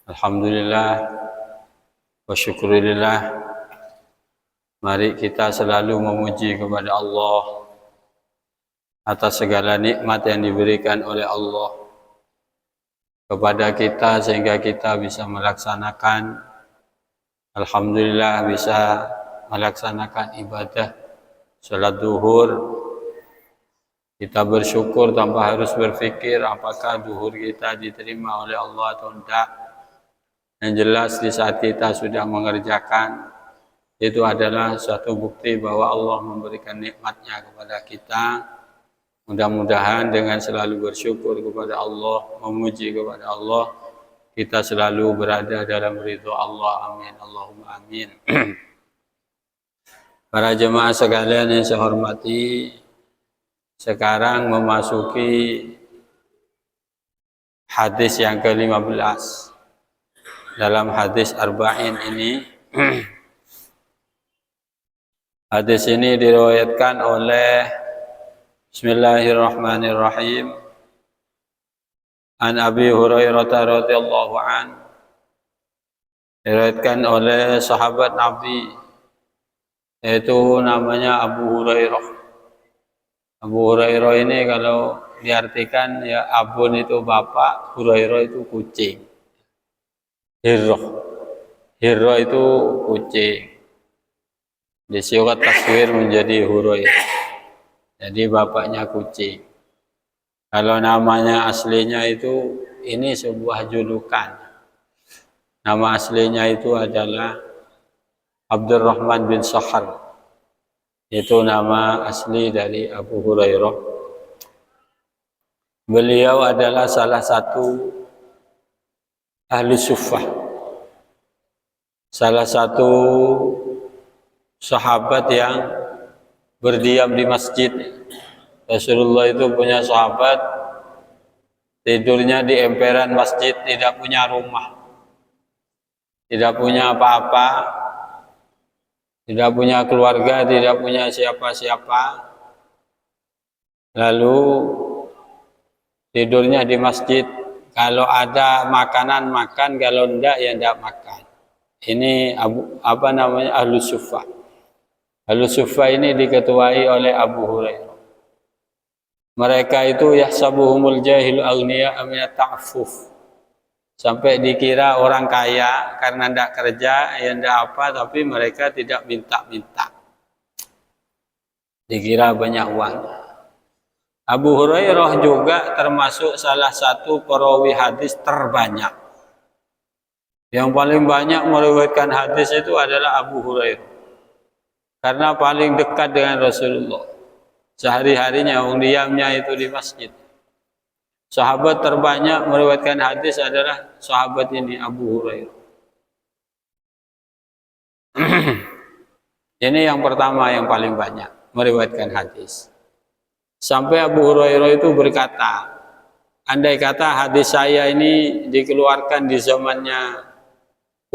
Alhamdulillah wa syukurillah. Mari kita selalu memuji kepada Allah atas segala nikmat yang diberikan oleh Allah kepada kita sehingga kita bisa melaksanakan, alhamdulillah bisa melaksanakan ibadah salat zuhur. Kita bersyukur tanpa harus berpikir apakah zuhur kita diterima oleh Allah atau tidak. Yang jelas di saat kita sudah mengerjakan, itu adalah suatu bukti bahwa Allah memberikan nikmatnya kepada kita. Mudah-mudahan dengan selalu bersyukur kepada Allah, memuji kepada Allah, kita selalu berada dalam ridho Allah. Amin. Allahumma amin. Para jemaah sekalian yang saya hormati, sekarang memasuki hadis yang ke-15. Dalam hadis Arba'in ini, hadis ini diriwayatkan oleh Bismillahirrahmanirrahim An Abi Hurairah radhiyallahu an, diriwayatkan oleh sahabat Nabi, yaitu namanya Abu Hurairah. Abu Hurairah ini kalau diartikan ya, abun itu bapak, Hurairah itu kucing. Hirroh itu kucing. Disirat taswir menjadi Hurairah. Jadi bapaknya kucing. Kalau namanya aslinya itu, ini sebuah julukan. Nama aslinya itu adalah Abdurrahman bin Sakhar. Itu nama asli dari Abu Hurairah. Beliau adalah salah satu ahli suffah, salah satu sahabat yang berdiam di masjid. Rasulullah itu punya sahabat tidurnya di emperan masjid, tidak punya rumah, tidak punya apa-apa, tidak punya keluarga, tidak punya siapa-siapa, lalu tidurnya di masjid. Kalau ada makanan makan, kalau enggak ya enggak makan. Ini ahlu suffah. Ahlu suffah ini diketuai oleh Abu Hurairah. Mereka itu yahsabuhumul jahil aghniya aminat ta'affuf. Sampai dikira orang kaya karena enggak kerja, ya enggak apa, tapi mereka tidak minta-minta. Dikira banyak uang. Abu Hurairah juga termasuk salah satu perawi hadis terbanyak. Yang paling banyak meriwayatkan hadis itu adalah Abu Hurairah. Karena paling dekat dengan Rasulullah. Sehari-harinya diamnya itu di masjid. Sahabat terbanyak meriwayatkan hadis adalah sahabat ini, Abu Hurairah. Ini yang pertama yang paling banyak meriwayatkan hadis. Sampai Abu Hurairah itu berkata, andai kata hadis saya ini dikeluarkan di zamannya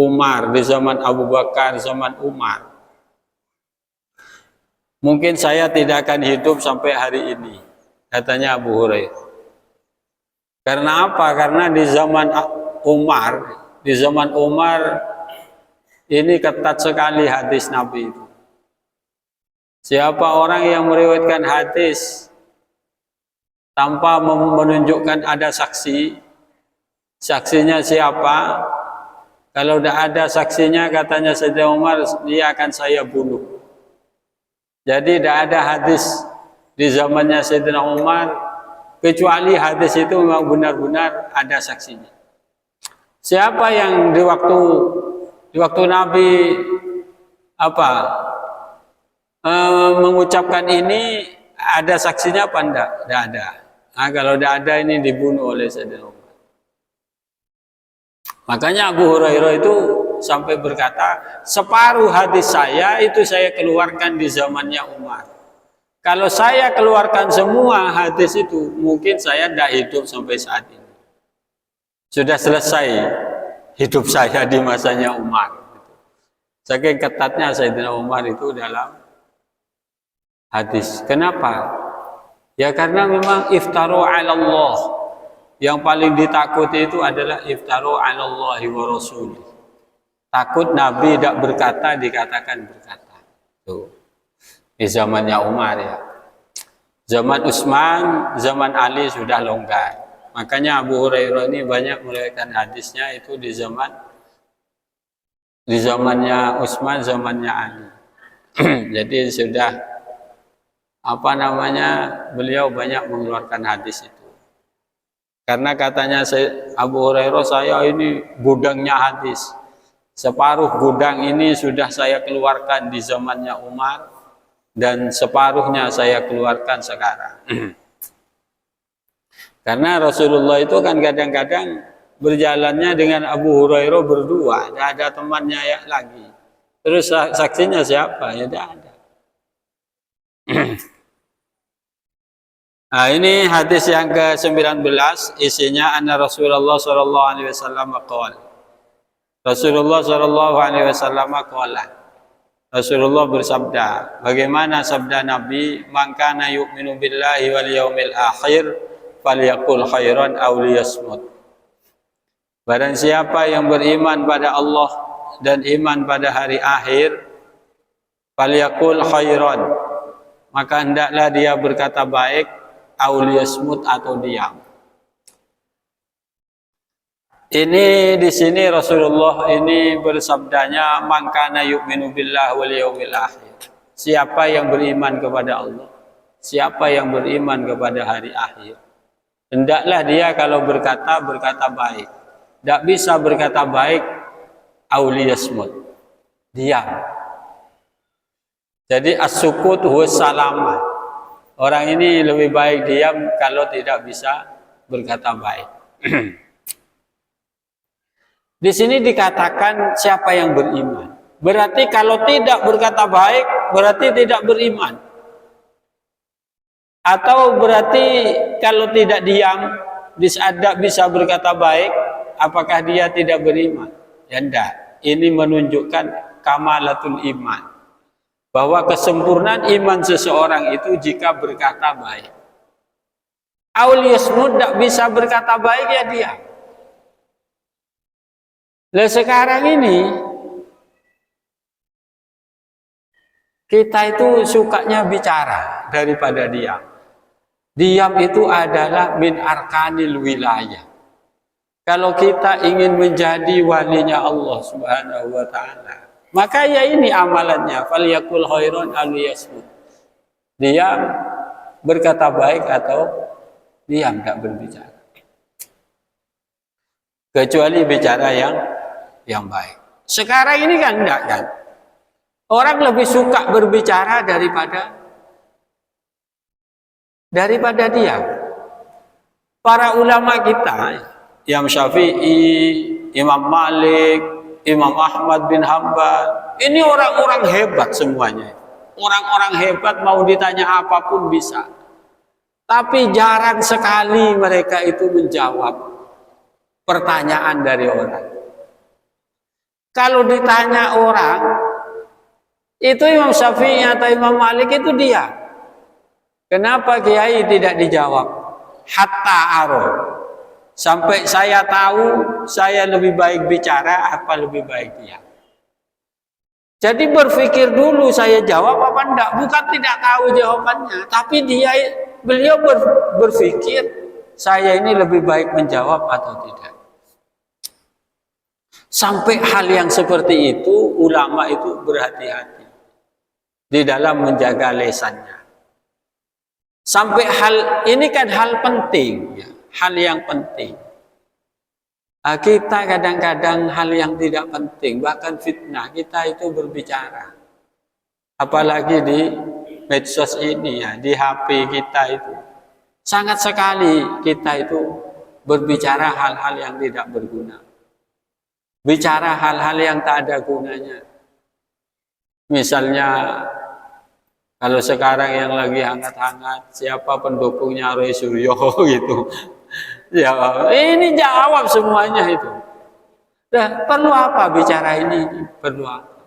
Umar, di zaman Abu Bakar, zaman Umar, mungkin saya tidak akan hidup sampai hari ini, katanya Abu Hurairah. Karena apa? Karena di zaman Umar ini ketat sekali hadis Nabi itu. Siapa orang yang meriwayatkan hadis tanpa menunjukkan ada saksi, saksinya siapa? Kalau tidak ada saksinya, katanya Sayyidina Umar, dia akan saya bunuh. Jadi tidak ada hadis di zamannya Sayyidina Umar, kecuali hadis itu memang benar-benar ada saksinya. Siapa yang di waktu Nabi mengucapkan ini, ada saksinya apa enggak? Tidak ada. Nah, kalau tidak ada, ini dibunuh oleh Sayyidina Umar. Makanya Abu Hurairah itu sampai berkata, separuh hadis saya itu saya keluarkan di zamannya Umar. Kalau saya keluarkan semua hadis itu, mungkin saya tidak hidup sampai saat ini. Sudah selesai hidup saya di masanya Umar. Saking ketatnya Sayyidina Umar itu dalam hadis. Kenapa? Ya karena memang iftaru ala Allah. Yang paling ditakuti itu adalah iftaru 'alallahi wa rasulih. Takut Nabi tidak berkata dikatakan berkata. Tuh. Di zamannya Umar ya. Zaman Utsman, zaman Ali sudah longgar. Makanya Abu Hurairah ini banyak meriwayatkan hadisnya itu di zamannya Utsman, zamannya Ali. Jadi sudah beliau banyak mengeluarkan hadis itu. Karena katanya Abu Hurairah, saya ini gudangnya hadis. Separuh gudang ini sudah saya keluarkan di zamannya Umar dan separuhnya saya keluarkan sekarang. Karena Rasulullah itu kan kadang-kadang berjalannya dengan Abu Hurairah berdua, tidak ada temannya ya lagi. Terus saksinya siapa? Ya tidak ada. Nah, ini hadis yang ke-19, isinya anna Rasulullah sallallahu alaihi wasallam qala. Rasulullah sallallahu alaihi wasallam qala. Rasulullah bersabda, bagaimana sabda Nabi, "Man kana yu'minu billahi wal yaumil akhir falyaqul khairan aw liyasmut." Barang siapa yang beriman pada Allah dan iman pada hari akhir, falyaqul khairan, maka hendaklah dia berkata baik, auliyasmut atau diam. Ini di sini Rasulullah ini bersabdanya man kana yu'minu billahi wal yaumil akhir. Siapa yang beriman kepada Allah, siapa yang beriman kepada hari akhir, hendaklah dia kalau berkata baik. Tidak bisa berkata baik auliyasmut, diam. Jadi as-sukut huwa salamah. Orang ini lebih baik diam kalau tidak bisa berkata baik. Di sini dikatakan siapa yang beriman. Berarti kalau tidak berkata baik, berarti tidak beriman. Atau berarti kalau tidak diam, tidak bisa berkata baik, apakah dia tidak beriman? Ya enggak. Ini menunjukkan kamalatul iman. Bahwa kesempurnaan iman seseorang itu jika berkata baik. Auliyasmud tidak bisa berkata baik ya dia. Nah sekarang ini kita itu sukanya bicara daripada diam. Diam itu adalah min arkanil wilayah. Kalau kita ingin menjadi walinya Allah Subhanahu wa ta'ala, maka ya ini amalannya, falyakul khairan aw liyasmut. Diam berkata baik atau diam tidak berbicara. Kecuali bicara yang baik. Sekarang ini kan enggak kan. Orang lebih suka berbicara daripada diam. Para ulama kita, Imam Syafi'i, Imam Malik, Imam Ahmad bin Hanbal, ini orang-orang hebat semuanya. Orang-orang hebat mau ditanya apapun bisa. Tapi jarang sekali mereka itu menjawab pertanyaan dari orang. Kalau ditanya orang, itu Imam Syafi'i atau Imam Malik itu dia. Kenapa Kiai tidak dijawab? Hatta aro. Sampai saya tahu saya lebih baik bicara apa lebih baik diam. Jadi berpikir dulu saya jawab apa enggak. Bukan tidak tahu jawabannya, tapi beliau berpikir saya ini lebih baik menjawab atau tidak. Sampai hal yang seperti itu ulama itu berhati-hati di dalam menjaga lesannya. Sampai hal ini kan hal penting ya. Hal yang penting. Kita kadang-kadang hal yang tidak penting, bahkan fitnah, kita itu berbicara. Apalagi di medsos ini ya, di HP kita itu. Sangat sekali kita itu berbicara hal-hal yang tidak berguna. Bicara hal-hal yang tak ada gunanya. Misalnya kalau sekarang yang lagi hangat-hangat, siapa pendukungnya Roy Suryo gitu. Ya, ini jawab semuanya itu. Nah, perlu apa bicara ini? Perlu apa?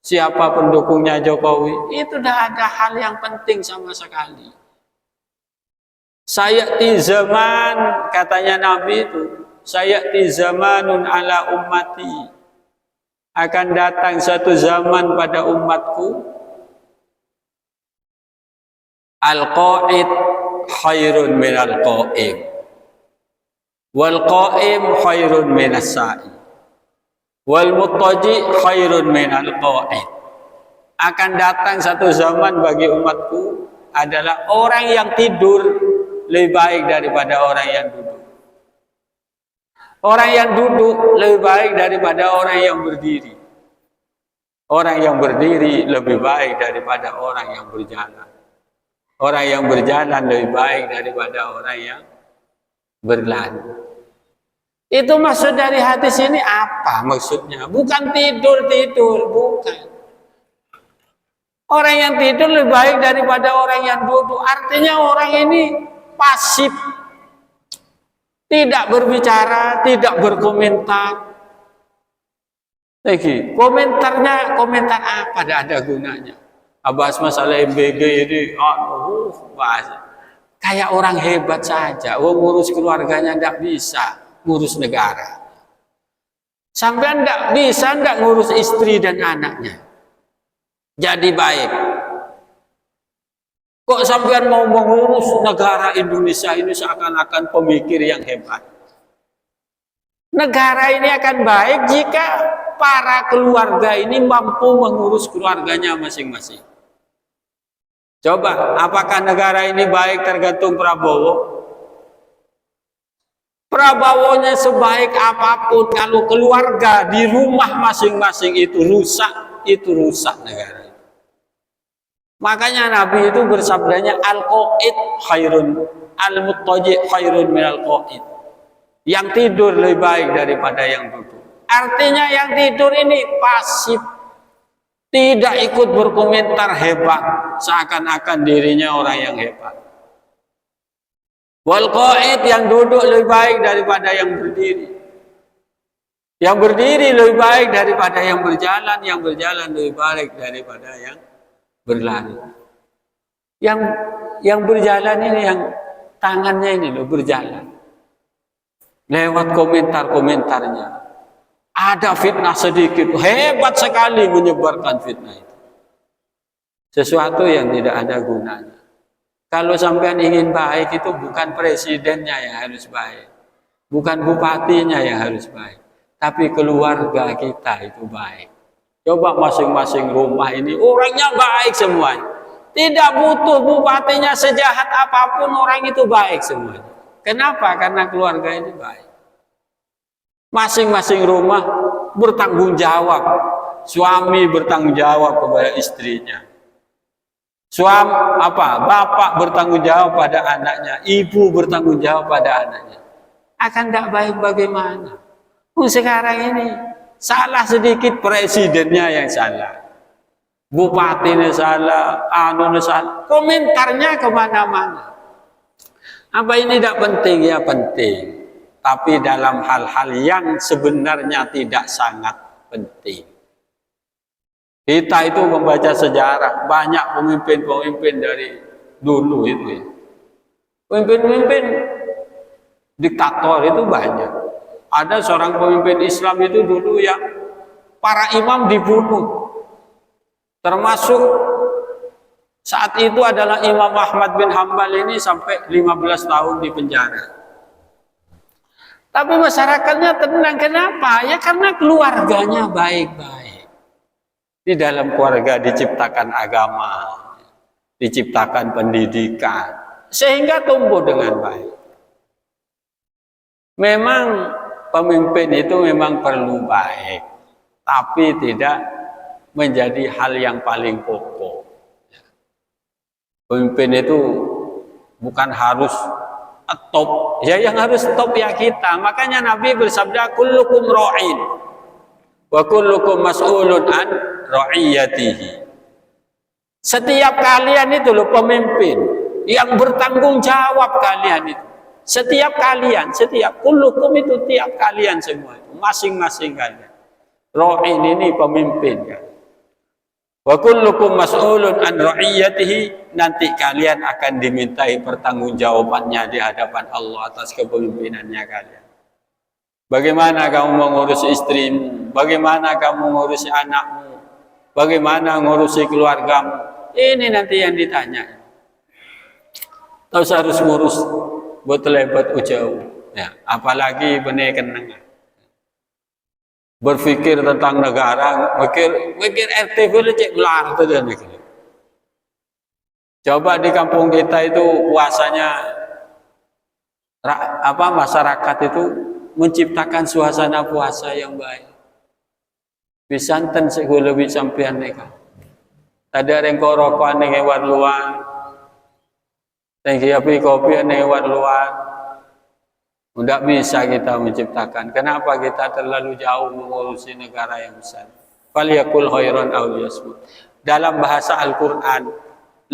Siapa pendukungnya Jokowi? Itu tidak ada hal yang penting sama sekali. Sayati zaman, katanya Nabi itu, sayati zamanun ala ummati, akan datang satu zaman pada umatku, al-qa'id khairun minal qa'im, wal qa'im khairun minas sa'i, wal muttaji khairun minal qa'id. Akan datang satu zaman bagi umatku adalah orang yang tidur lebih baik daripada orang yang duduk. Orang yang duduk lebih baik daripada orang yang berdiri. Orang yang berdiri lebih baik daripada orang yang berjalan. Orang yang berjalan lebih baik daripada orang yang berlari. Itu maksud dari hadis ini apa maksudnya? Bukan tidur-tidur, bukan. Orang yang tidur lebih baik daripada orang yang duduk. Artinya orang ini pasif, tidak berbicara, tidak berkomentar. Lagi komentarnya komentar apa? Tidak ada gunanya. Bahas masalah MBG ini, bahas kayak orang hebat saja. Ngurus keluarganya tidak bisa, ngurus negara. Sampai tidak bisa, tidak ngurus istri dan anaknya. Jadi baik. Kok sampean mau mengurus negara Indonesia ini seakan-akan pemikir yang hebat. Negara ini akan baik jika para keluarga ini mampu mengurus keluarganya masing-masing. Coba, apakah negara ini baik tergantung Prabowo? Prabowonya sebaik apapun, kalau keluarga di rumah masing-masing itu rusak negara. Makanya Nabi itu bersabdanya al-qa'id khairun, al-muttaji khairun minal qa'id. Yang tidur lebih baik daripada yang duduk. Artinya yang tidur ini pasif, tidak ikut berkomentar hebat, seakan-akan dirinya orang yang hebat. Wal qa'id, yang duduk lebih baik daripada yang berdiri. Yang berdiri lebih baik daripada yang berjalan lebih baik daripada yang berlari. Yang berjalan ini, yang tangannya ini loh berjalan. Lewat komentar-komentarnya. Ada fitnah sedikit, hebat sekali menyebarkan fitnah itu. Sesuatu yang tidak ada gunanya. Kalau sampean ingin baik itu bukan presidennya yang harus baik. Bukan bupatinya yang harus baik. Tapi keluarga kita itu baik. Coba masing-masing rumah ini orangnya baik semuanya. Tidak butuh bupatinya sejahat apapun, orang itu baik semuanya. Kenapa? Karena keluarga ini baik. Masing-masing rumah bertanggung jawab. Suami bertanggung jawab kepada istrinya. Bapak bertanggung jawab pada anaknya. Ibu bertanggung jawab pada anaknya. Akan tidak baik bagaimana? Sekarang ini salah sedikit presidennya yang salah, bupatinya salah, salah, komentarnya kemana-mana. Apa ini tidak penting? Ya penting, tapi dalam hal-hal yang sebenarnya tidak sangat penting. Kita itu membaca sejarah, banyak pemimpin-pemimpin dari dulu itu. Pemimpin-pemimpin diktator itu banyak. Ada seorang pemimpin Islam itu dulu yang para imam dibunuh. Termasuk saat itu adalah Imam Ahmad bin Hambal ini sampai 15 tahun di penjara. Tapi masyarakatnya tenang. Kenapa? Ya karena keluarganya baik-baik. Di dalam keluarga diciptakan agama, diciptakan pendidikan, sehingga tumbuh dengan baik. Memang pemimpin itu memang perlu baik, tapi tidak menjadi hal yang paling pokok. Pemimpin itu bukan harus top, ya yang harus top ya kita. Makanya Nabi bersabda, kullukum ra'in wa kullukum mas'ulun an ra'iyatihi. Setiap kalian itu loh pemimpin yang bertanggung jawab kalian itu. Setiap kullukum itu tiap kalian semua, masing-masing kalian. Ra'in ini pemimpin kan. Wa kullukum mas'ulun an ra'iyatihi, nanti kalian akan dimintai pertanggungjawabannya di hadapan Allah atas kepemimpinannya kalian. Bagaimana kamu mengurus istrimu, bagaimana kamu mengurusi anakmu, bagaimana mengurusi keluargamu. Ini nanti yang ditanya. Terus harus ngurus buat jauh. Ya, apalagi benih kenang. Berpikir tentang negara, mikir RTV cek belar tu dan gitu. Coba di kampung kita itu puasanya masyarakat itu menciptakan suasana puasa yang baik. Bisanten segala lebih sampean neka. Tadi ada yang korokan yang hewan luar, yang kopi yang hewan luar. Tidak bisa kita menciptakan. Kenapa kita terlalu jauh mengurusi negara yang besar? Falyakul khairan aw liyasmut. Dalam bahasa Al-Quran,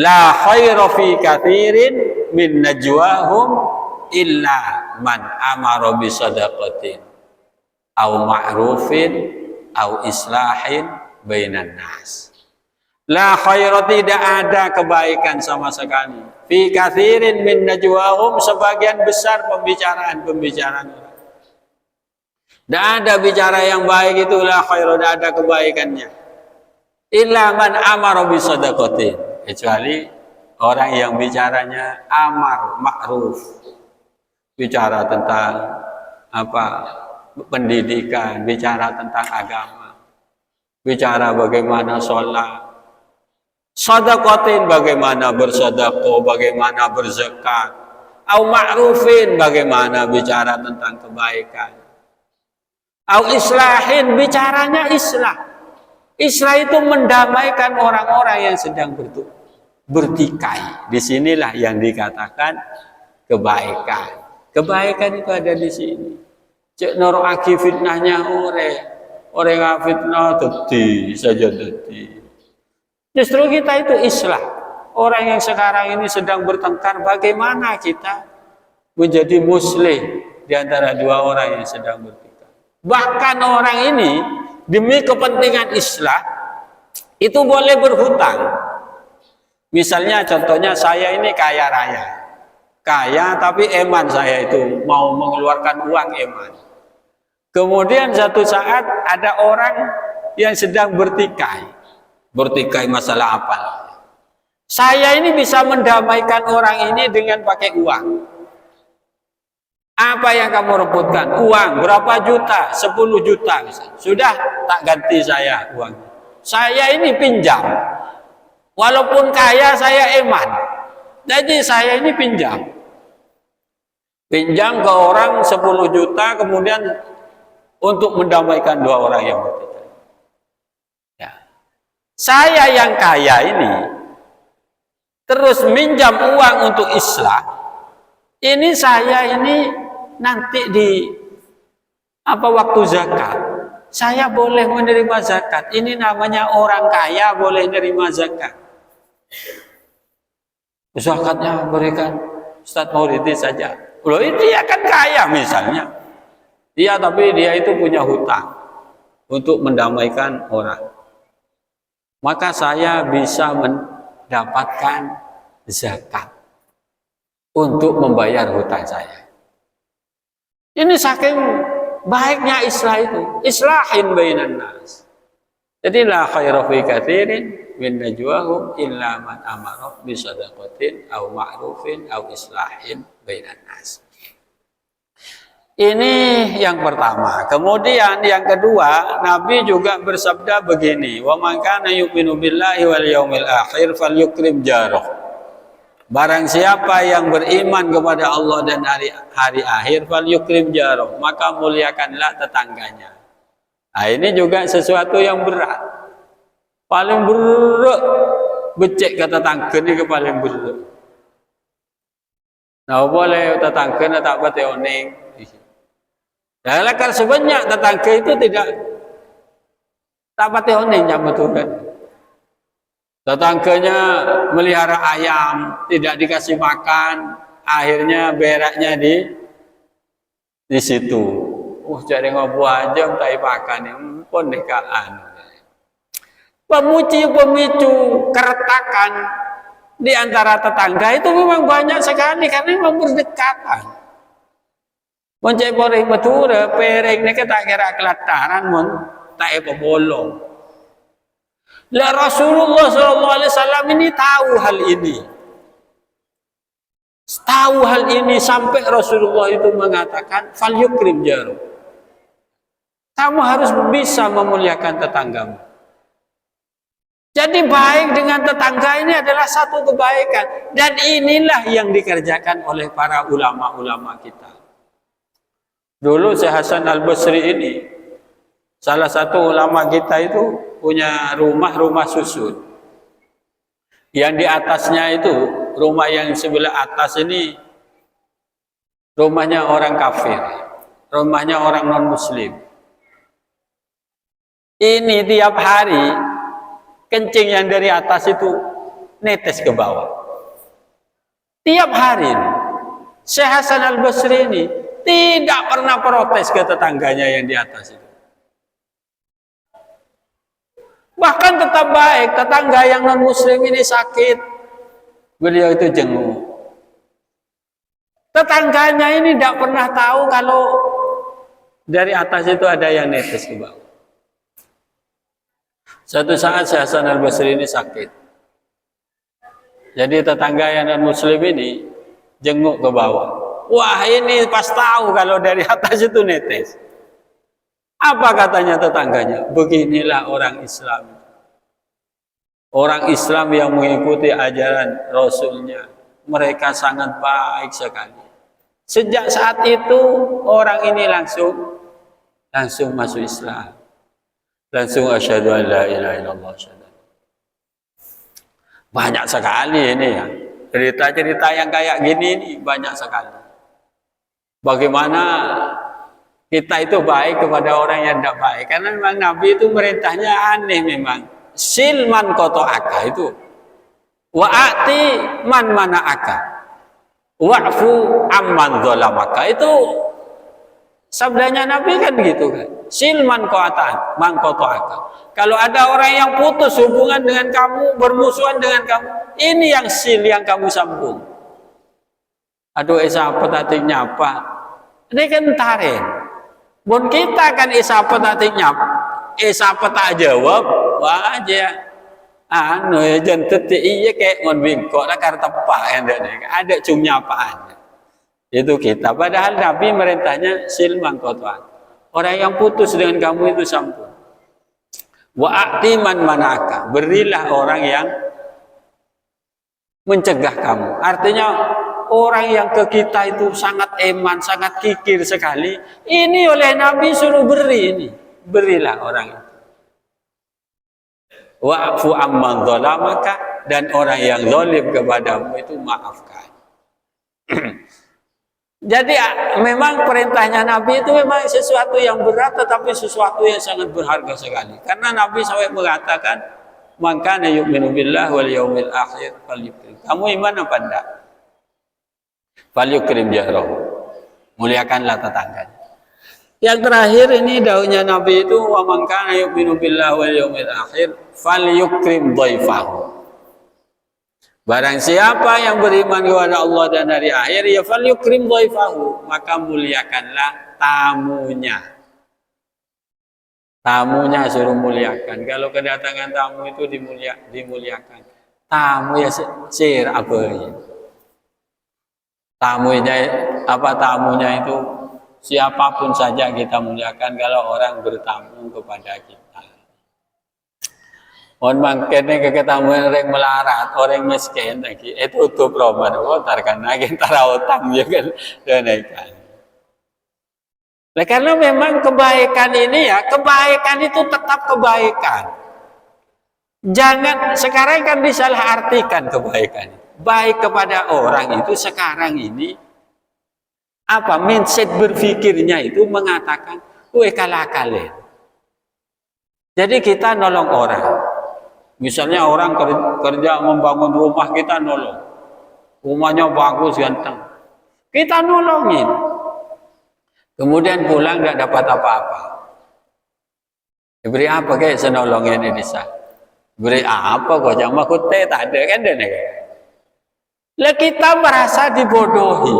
la khaira fi katsirin min najwahum illa man amara bi sadaqatin aw ma'rufin aw islahin bainan nas. La khaira, tidak ada kebaikan sama sekali. Fi katsirin min najwahum, sebagian besar pembicaraan-pembicaraan orang. Tidak ada bicara yang baik itu la khaira, tidak ada kebaikannya. Illa man amara bi sadaqatin, kecuali orang yang bicaranya amar ma'ruf. Bicara tentang pendidikan, bicara tentang agama. Bicara bagaimana sholat. Sadaqatin, bagaimana bersedekah, bagaimana berzakat. Au ma'rufin, bagaimana bicara tentang kebaikan. Au islahin, bicaranya islah. Islah itu mendamaikan orang-orang yang sedang bertikai. Disinilah yang dikatakan kebaikan. Kebaikan itu ada di sini. Cek noroaki fitnahnya orang fitnah deti saja deti. Justru kita itu islah. Orang yang sekarang ini sedang bertengkar, bagaimana kita menjadi muslim di antara dua orang yang sedang bertengkar. Bahkan orang ini demi kepentingan islah itu boleh berhutang. Misalnya contohnya saya ini kaya raya. Kaya tapi eman saya itu mau mengeluarkan uang eman. Kemudian satu saat ada orang yang sedang bertikai masalah apa. Saya ini bisa mendamaikan orang ini dengan pakai uang. Apa yang kamu rebutkan? Uang berapa juta? 10 juta misalnya. Sudah, tak ganti saya uang. Saya ini pinjam. Walaupun kaya saya eman. Jadi saya ini pinjam. Pinjam ke orang 10 juta kemudian untuk mendamaikan dua orang yang bertikai. Saya yang kaya ini terus minjam uang untuk islah. Ini saya ini nanti di waktu zakat. Saya boleh menerima zakat. Ini namanya orang kaya boleh menerima zakat. Zakatnya berikan Ustaz Maulidi saja. Loh, dia kan kaya misalnya. Dia tapi dia itu punya hutang untuk mendamaikan orang. Maka saya bisa mendapatkan zakat untuk membayar hutang saya. Ini saking baiknya islah itu. Islahin bainan nas. Jadi la khaira fi katsirin min najwahum illa man amara bi sadaqatin aw ma'rufin aw islahin bainan nas. Ini yang pertama. Kemudian yang kedua, Nabi juga bersabda begini, "Wa man kana yu'minu billahi wal yaumil akhir falyukrim jarah." Barang siapa yang beriman kepada Allah dan hari akhir, falyukrim jarah, maka muliakanlah tetangganya. Nah, ini juga sesuatu yang berat. Paling berat becek kata tetangga ini ke paling berat. Nah, boleh tetangga tak pati oning. Ya, kan sebanyak tetangga itu tidak tak pati oning yang betul kan. Tetangganya melihara ayam, tidak dikasih makan, akhirnya beraknya di situ. Jadi ngopo aja tak makan, pun dekaan. pemicu keretakan di antara tetangga itu memang banyak sekali karena memang berdekatan. Moncai poreng betul, pereng ni kita kira kelataran mon tak apa bolong. Lah Rasulullah SAW ini tahu hal ini. Tahu hal ini sampai Rasulullah itu mengatakan fal yukrim jarum. Kamu harus bisa memuliakan tetanggamu. Jadi baik dengan tetangga ini adalah satu kebaikan dan inilah yang dikerjakan oleh para ulama-ulama kita. Dulu Syekh Hasan Al-Basri ini salah satu ulama kita itu punya rumah susun. Yang di atasnya itu rumah yang sebelah atas ini rumahnya orang kafir, rumahnya orang non-muslim. Ini tiap hari kencing yang dari atas itu netes ke bawah. Tiap hari ini. Syekh Hasan Al-Basri ini tidak pernah protes ke tetangganya yang di atas itu. Bahkan tetap baik, tetangga yang non-muslim ini sakit, beliau itu jenguk. Tetangganya ini tidak pernah tahu kalau dari atas itu ada yang netes ke bawah. Suatu saat Syekh Hasan Al-Basri ini sakit. Jadi tetangga yang non-muslim ini jenguk ke bawah. Wah, ini pas tahu kalau dari atas itu netes. Apa katanya tetangganya? Beginilah orang Islam. Orang Islam yang mengikuti ajaran Rasulnya. Mereka sangat baik sekali. Sejak saat itu orang ini langsung masuk Islam. Langsung asyhadu an la ilaha illallah. Banyak sekali ini ya. Cerita-cerita yang kayak gini ini banyak sekali. Bagaimana kita itu baik kepada orang yang tidak baik. Karena memang Nabi itu merintahnya aneh memang. Silman koto aka itu. Wa'ati man mana aka. Wa'fu amman zolamaka. Itu sabdanya Nabi kan gitu kan. Silman ko'atan man koto aka. Kalau ada orang yang putus hubungan dengan kamu, bermusuhan dengan kamu, ini yang sil yang kamu sambung. Aduh, apa tadi nyapa? Ini kan tarik. Bon kita kan apa tadi nyapa? Apa tak jawab? Wah aja. Anu ya jentet iya kayak mon bingkok lah karena tepak yang ada cum nyapaan. Itu kita. Padahal Nabi merintahnya silman kotoan. Orang yang putus dengan kamu itu sambung. Wa'ati man manaka. Berilah orang yang mencegah kamu. Artinya orang yang ke kita itu sangat eman, sangat kikir sekali. Ini oleh Nabi suruh beri ini. Berilah orang itu. Wa'fu amman zalamaka. Dan orang yang zalim kepadamu itu maafkan. Jadi memang perintahnya Nabi itu memang sesuatu yang berat tetapi sesuatu yang sangat berharga sekali. Karena Nabi SAW mengatakan, "Man kana yu'minu billahi wal yawmil akhir falyukrim." Kamu iman apa enggak? Falyukrim jahrahu. Muliakanlah tetangganya. Yang terakhir ini daunnya Nabi itu, "Wa man kana yu'minu billahi wal yawmil akhir falyukrim dhaifahu." Barang siapa yang beriman kepada Allah dan hari akhir, ya falyukrim dhaifahu, maka muliakanlah tamunya. Tamunya suruh muliakan. Kalau kedatangan tamu itu dimuliakan. Tamu ya sir apa ya? Tamunya itu siapapun saja kita muliakan kalau orang bertamu kepada kita. On mangkene keketamuan orang melarat, orang miskin lagi, itu problem tarkan lagi antara utang ya kan dan ikan. Nah, karena memang kebaikan ini ya, kebaikan itu tetap kebaikan. Jangan sekarang kan disalahartikan kebaikan. Baik kepada orang itu sekarang ini apa mindset berpikirnya itu mengatakan, "Weh kalah kalian." Jadi kita nolong orang. Misalnya orang kerja membangun rumah, kita nolong. Rumahnya bagus, ganteng. Kita nolongin. Kemudian pulang nggak dapat apa-apa. Diberi apa kayak senolongnya ini desa? Beri apa kok jama kute tak ada kan deh. Lah kita merasa dibodohi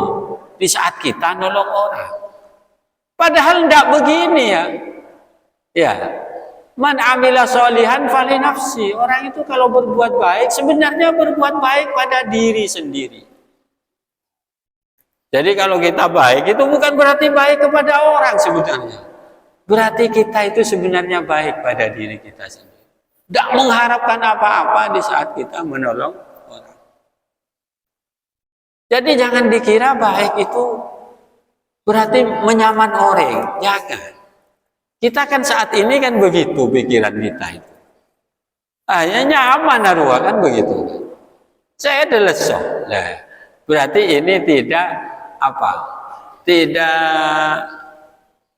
di saat kita nolong orang. Padahal tidak begini ya. Ya. Man amila solihan fali nafsi. Orang itu kalau berbuat baik sebenarnya berbuat baik pada diri sendiri. Jadi kalau kita baik itu bukan berarti baik kepada orang sebenarnya. Berarti kita itu sebenarnya baik pada diri kita sendiri. Tidak mengharapkan apa-apa di saat kita menolong orang. Jadi jangan dikira baik itu berarti menyaman orang. Jangan. Kita kan saat ini kan begitu pikiran kita itu. Ya nyaman arwah kan begitu. Saya adalah sok. Nah, berarti ini tidak apa? Tidak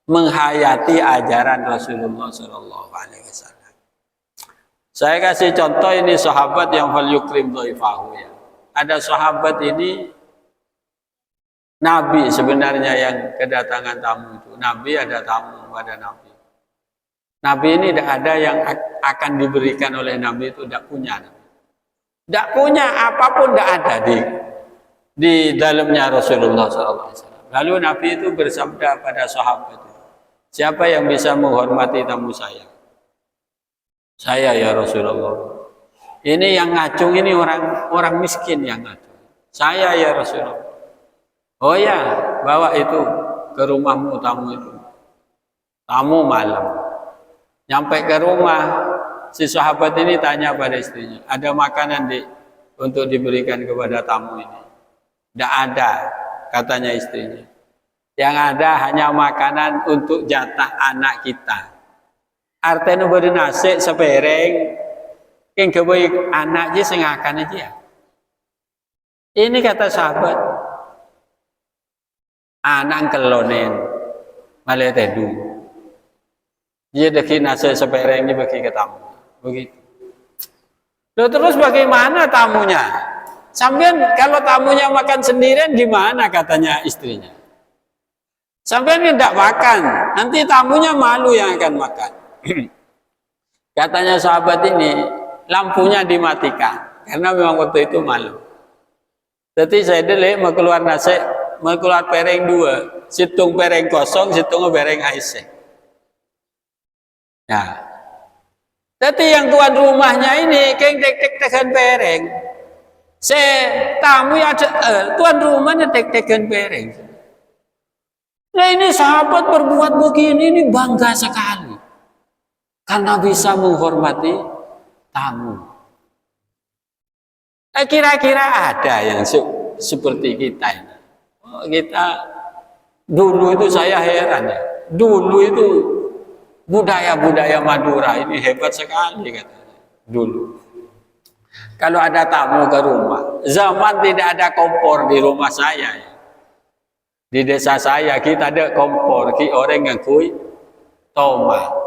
menghayati ajaran Rasulullah Shallallahu Alaihi Wasallam. Saya kasih contoh ini sahabat yang fal yukrim dhaifahu ya. Ada sahabat ini Nabi sebenarnya yang kedatangan tamu itu. Nabi ada tamu pada Nabi. Nabi ini tidak ada yang akan diberikan oleh Nabi itu tidak punya. Tidak punya apapun tidak ada di dalamnya Rasulullah SAW. Lalu Nabi itu bersabda pada sahabat itu, siapa yang bisa menghormati tamu saya? Saya ya Rasulullah. Ini yang ngacung ini orang miskin yang ngacung. Saya ya Rasulullah. Oh ya, bawa itu ke rumahmu tamu itu. Tamu malam. Nyampe ke rumah, si sahabat ini tanya pada istrinya, ada makanan untuk diberikan kepada tamu ini? Tidak ada, katanya istrinya. Yang ada hanya makanan untuk jatah anak kita. Artinya beri nasi sepereng, yang kebaik anak aja sengakan aja. Ini kata sahabat, anak kelonen, malah tedu. Dia deki nasi sepereng ini bagi ke tamu, begitu. Loh, terus bagaimana tamunya? Sampai kalau tamunya makan sendirian gimana katanya istrinya? Sampai tidak makan, nanti tamunya malu yang akan makan. Katanya sahabat ini lampunya dimatikan karena memang waktu itu malu. Jadi saya dulu mau keluar nasi, mau keluar pereng dua, situng pereng kosong, situng pereng aiseh. Nah, jadi yang tuan rumahnya ini keng tek-tekan pereng. Tamu ada tuan rumahnya tek-tekan pereng. Nah ini sahabat berbuat begini ini bangga sekali. Karena bisa menghormati tamu. Kira-kira ada yang seperti kita ini. Kita dulu itu saya heran ya. Dulu itu budaya-budaya Madura ini hebat sekali katanya. Dulu. Kalau ada tamu ke rumah, zaman tidak ada kompor di rumah saya ya. Di desa saya kita ada kompor, orang yang kui tomat.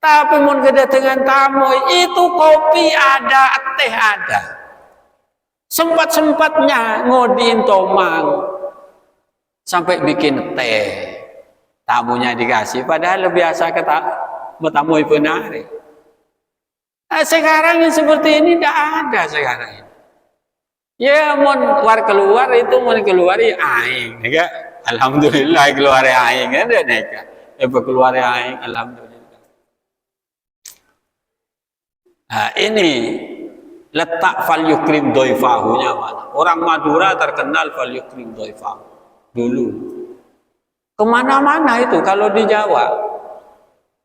Tapi mun kedatangan tamu itu kopi ada, teh ada. Sempat-sempatnya ngodiin tomang sampai bikin teh. Tamunya dikasih, padahal biasa tamu penari. Nah, sekarang yang seperti ini tidak ada sekarang ini. Ya mun keluar itu mun keluar ya aing, nega. Alhamdulillah keluar aing ada nega. Keluar aing, alhamdulillah. Nah, ini letak fal yukrim dhaifahunya mana? Orang Madura terkenal fal yukrim dhaifahu dulu. Kemana-mana itu kalau di Jawa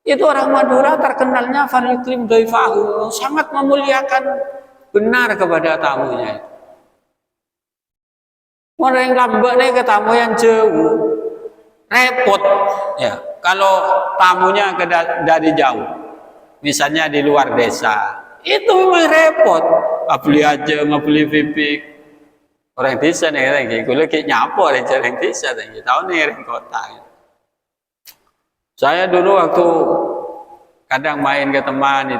itu orang Madura terkenalnya fal yukrim dhaifahu, sangat memuliakan benar kepada tamunya. Orang yang lambat nih ke tamu yang jauh repot ya. Kalau tamunya dari jauh, misalnya di luar desa, itu memang repot. Beli aja, beli pipik. Orang desa nih, lagi, gue lagi nyapo orang desa, tahu nih orang kota. Saya dulu waktu kadang main ke teman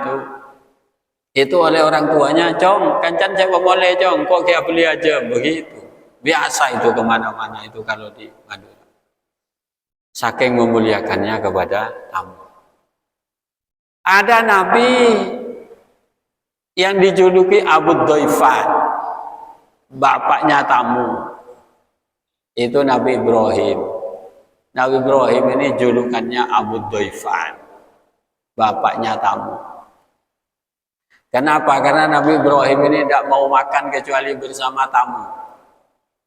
itu oleh orang tuanya, cong, kancan saya boleh cong, kok kayak beli aja, begitu. Biasa itu kemana-mana itu kalau di Madura. Saking memuliakannya kepada tamu. Ada Nabi yang dijuluki Abu Dhaifan, bapaknya tamu. Itu Nabi Ibrahim. Nabi Ibrahim ini julukannya Abu Dhaifan, bapaknya tamu. Kenapa? Karena Nabi Ibrahim ini tidak mau makan kecuali bersama tamu.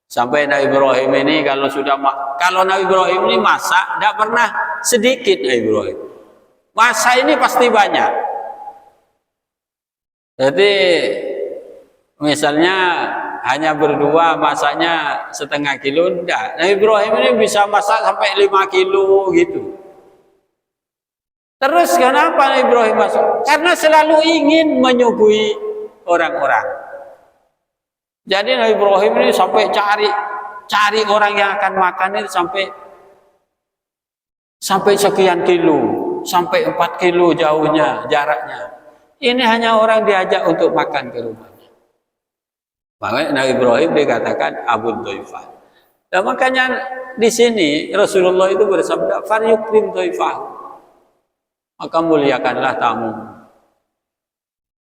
Sampai Nabi Ibrahim ini kalau Nabi Ibrahim ini masak, tidak pernah sedikit Nabi Ibrahim. Masak ini pasti banyak. Jadi misalnya hanya berdua masaknya setengah kilo, enggak. Nabi Ibrahim ini bisa masak sampai 5 kilo gitu. Terus kenapa Nabi Ibrahim masak? Karena selalu ingin menyuguhi orang-orang. Jadi Nabi Ibrahim ini sampai cari orang yang akan makan ini sampai sekian kilo, sampai 4 kilo jauhnya jaraknya. Ini hanya orang diajak untuk makan ke rumahnya. Makanya Nabi Ibrahim dikatakan Abu Dhaifan. Dan makanya di sini Rasulullah itu bersabda, "Falyukrim dhaifahu." Maka muliakanlah tamu.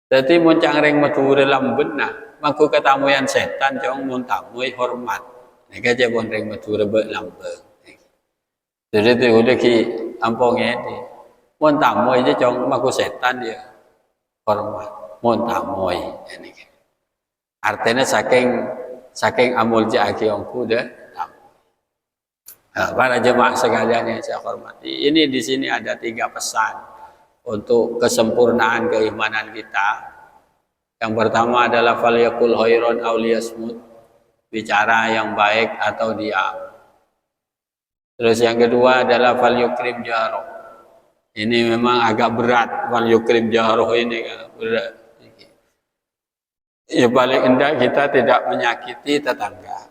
Jadi muncang ring metu dalam benak, mangku ketamuan setan jong mun tamu hormat. Nek aja bon ring metu rebek lambeng. Jadi itu udah ki ampongnya di. Mun tamu aja jong mangku setan dia hormat. Mun tamu ini. Artinya saking amul jaki ongku deh. Nah, para jemaah sekalian yang saya hormati, ini di sini ada 3 pesan untuk kesempurnaan keimanan kita. Yang pertama adalah falyakul khairon aw liyasmut, bicara yang baik atau diam. Terus yang kedua adalah falyukrim jaro. Ini memang agak berat, falyukrim jaro ini berat. Ya paling indah kita tidak menyakiti tetangga.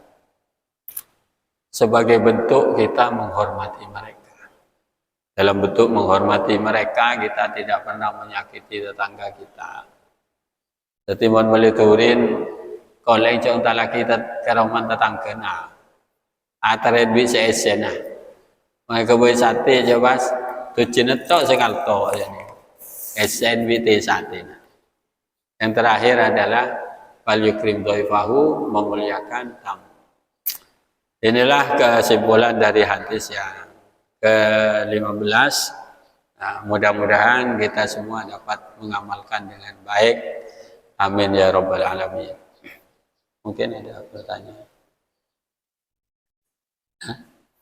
Sebagai bentuk kita menghormati mereka. Dalam bentuk menghormati mereka, kita tidak pernah menyakiti tetangga kita. Jadi mau meliturin koleng jauh talaki keroman tetangga na. Atare duit seesena. Mereka boleh sate coba tujuan itu sekal to yani. SNBT sate. Yang terakhir adalah falyukrim dhaifahu, memuliakan tamu. Inilah kesimpulan dari hadis yang ke-15. Nah, mudah-mudahan kita semua dapat mengamalkan dengan baik. Amin ya rabbal alamin. Mungkin ada pertanyaan.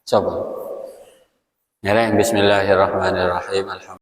Coba. Bismillahirrahmanirrahim. Alhamdulillah.